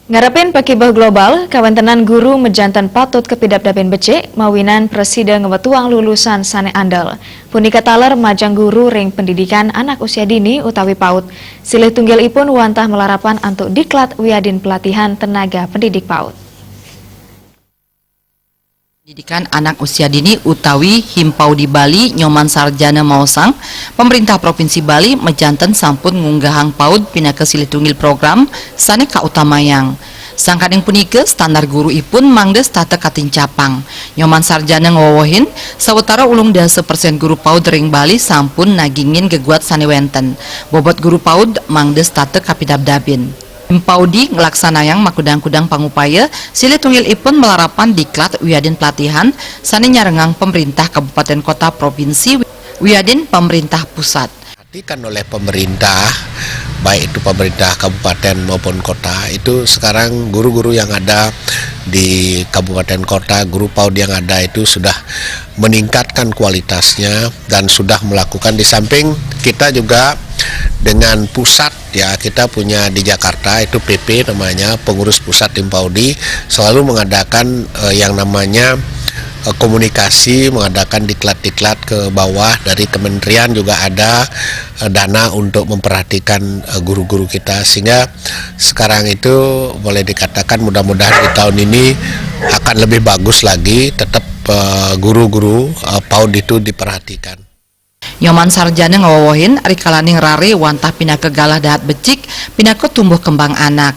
Ngarepin pakibah global, kawentenan guru mejantan patut kepidap-dapin becek, mawinan presiden ngewetuang lulusan sane andal. Punika taler majang guru ring pendidikan anak usia dini utawi PAUD. Silih tunggal ipun wantah melarapan antuk diklat wiadin pelatihan tenaga pendidik PAUD. Pendidikan anak usia dini utawi Himpau di Bali Nyoman Sarjana Maosang, pemerintah Provinsi Bali mejanten sampun ngunggahang PAUD pina ke silih tunggil program sane kautamayang. Sangkadeng punike standar guru ipun mangdes tata katin capang. Nyoman Sarjana ngowohin sawetara ulung dasa persen guru PAUD ring Bali sampun nagingin geguat sane wenten. Bobot guru PAUD mangdes tata kapidab-dabin. Himpaudi ngelaksanayang makudang-kudang pangupaya silih tunggil ipun melarapan diklat wiadin pelatihan sane nyarengang pemerintah kabupaten kota provinsi wiadin pemerintah pusat. Diperhatikan oleh pemerintah, baik itu pemerintah kabupaten maupun kota, itu sekarang guru-guru yang ada di kabupaten kota, guru PAUD yang ada itu sudah meningkatkan kualitasnya dan sudah melakukan, di samping kita juga dengan pusat, ya kita punya di Jakarta itu PP namanya, pengurus pusat Himpaudi selalu mengadakan yang namanya komunikasi, mengadakan diklat-diklat ke bawah. Dari kementerian juga ada dana untuk memperhatikan guru-guru kita, sehingga sekarang itu boleh dikatakan mudah-mudahan di tahun ini akan lebih bagus lagi, tetap guru-guru PAUD itu diperhatikan. Nyoman Sarjana ngawowohin rikalaning rare wantah pina kegalah dahat becik pina ke tumbuh kembang anak.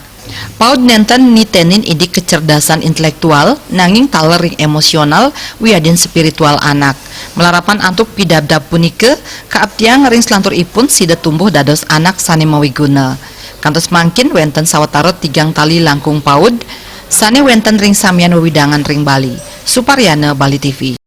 PAUD nenten nitenin idik kecerdasan intelektual nanging talering emosional wiadin spiritual anak. Melarapan antuk pidabdab punike kaaptiang ring selantur ipun sida tumbuh dados anak sane mawiguna. Kantos mangkin wenten sawetara 3 tali langkung PAUD sane wenten ring samian wewidangan ring Bali. Suparyana, Bali TV.